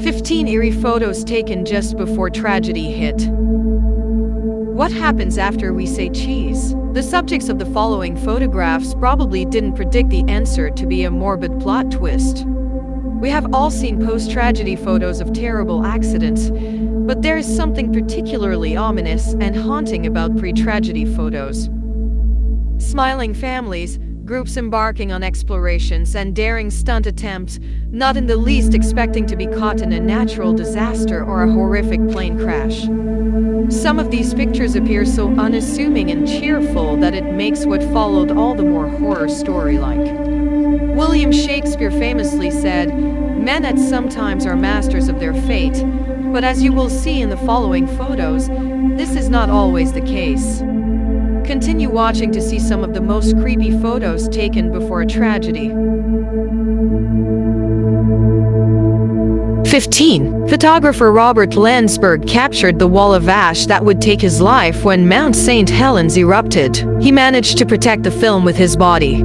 15 eerie photos taken just before tragedy hit. What happens after we say cheese? The subjects of the following photographs probably didn't predict the answer to be a morbid plot twist. We have all seen post-tragedy photos of terrible accidents, but there is something particularly ominous and haunting about pre-tragedy photos. Smiling families, groups embarking on explorations and daring stunt attempts, not in the least expecting to be caught in a natural disaster or a horrific plane crash. Some of these pictures appear so unassuming and cheerful that it makes what followed all the more horror story-like. William Shakespeare famously said, "Men at some times are masters of their fate," but as you will see in the following photos, this is not always the case. Continue watching to see some of the most creepy photos taken before a tragedy. 15. Photographer Robert Landsberg captured the wall of ash that would take his life when Mount St. Helens erupted. He managed to protect the film with his body.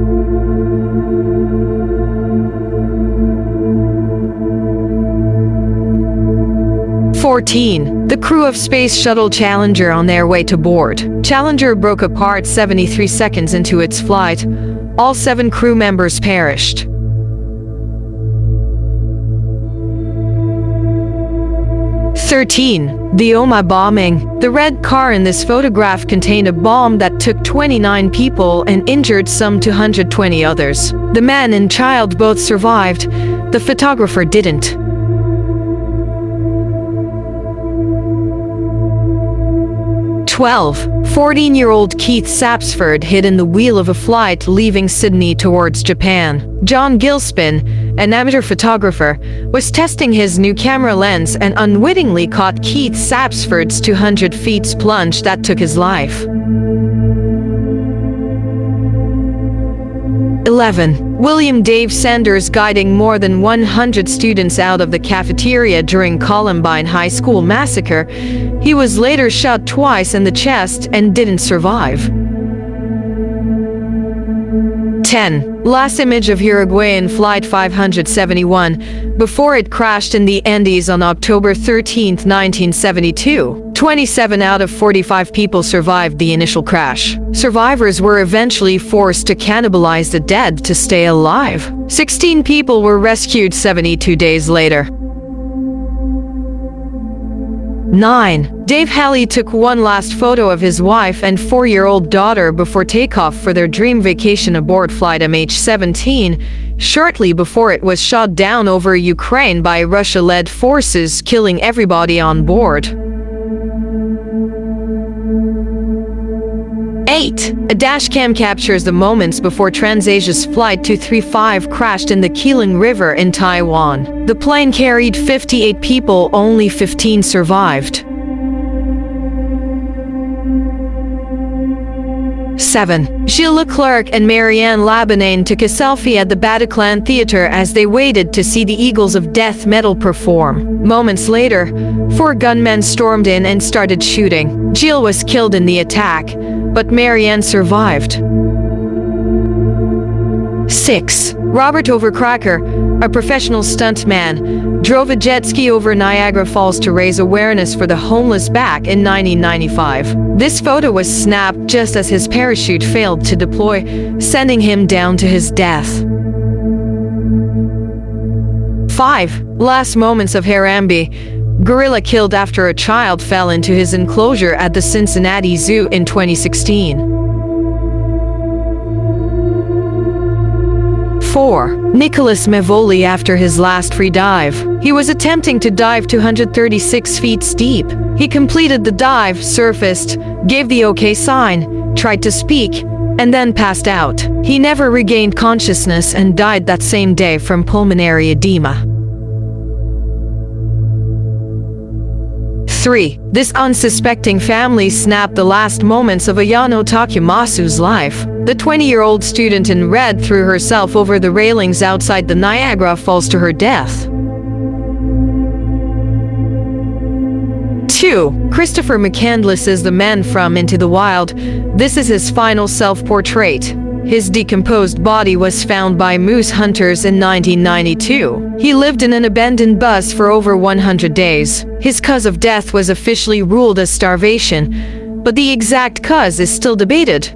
14. The crew of Space Shuttle Challenger on their way to board. Challenger broke apart 73 seconds into its flight. All 7 crew members perished. 13. The Oma bombing. The red car in this photograph contained a bomb that took 29 people and injured some 220 others. The man and child both survived. The photographer didn't. 12. 14-year-old Keith Sapsford hid in the wheel of a flight leaving Sydney towards Japan. John Gilspin, an amateur photographer, was testing his new camera lens and unwittingly caught Keith Sapsford's 200 feet plunge that took his life. 11. William Dave Sanders guiding more than 100 students out of the cafeteria during Columbine High School massacre. He was later shot twice in the chest and didn't survive. 10. Last image of Uruguayan Flight 571 before it crashed in the Andes on October 13, 1972. 27 out of 45 people survived the initial crash. Survivors were eventually forced to cannibalize the dead to stay alive. 16 people were rescued 72 days later. 9. Dave Halley took one last photo of his wife and 4-year-old daughter before takeoff for their dream vacation aboard flight MH17, shortly before it was shot down over Ukraine by Russia-led forces, killing everybody on board. 8. A dashcam captures the moments before TransAsia's Flight 235 crashed in the Keeling River in Taiwan. The plane carried 58 people, only 15 survived. 7. Gilles Leclerc and Marianne Labanane took a selfie at the Bataclan Theatre as they waited to see the Eagles of Death metal perform. Moments later, 4 gunmen stormed in and started shooting. Gilles was killed in the attack, but Marianne survived. 6. Robert Overcracker, a professional stuntman, drove a jet ski over Niagara Falls to raise awareness for the homeless back in 1995. This photo was snapped just as his parachute failed to deploy, sending him down to his death. 5. Last moments of Harambe. Gorilla killed after a child fell into his enclosure at the Cincinnati Zoo in 2016. 4. Nicholas Mevoli after his last free dive. He was attempting to dive 236 feet steep. He completed the dive, surfaced, gave the OK sign, tried to speak, and then passed out. He never regained consciousness and died that same day from pulmonary edema. 3. This unsuspecting family snapped the last moments of Ayano Takemasu's life. The 20-year-old student in red threw herself over the railings outside the Niagara Falls to her death. 2. Christopher McCandless is the man from Into the Wild. This is his final self-portrait. His decomposed body was found by moose hunters in 1992. He lived in an abandoned bus for over 100 days. His cause of death was officially ruled as starvation, but the exact cause is still debated.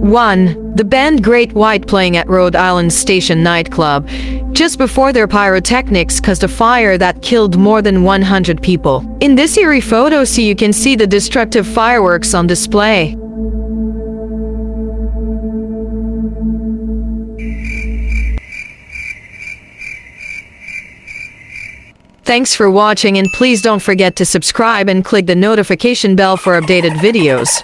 1. The band Great White playing at Rhode Island Station nightclub just before their pyrotechnics caused a fire that killed more than 100 people. In this eerie photo, you can see the destructive fireworks on display. Thanks for watching, and please don't forget to subscribe and click the notification bell for updated videos.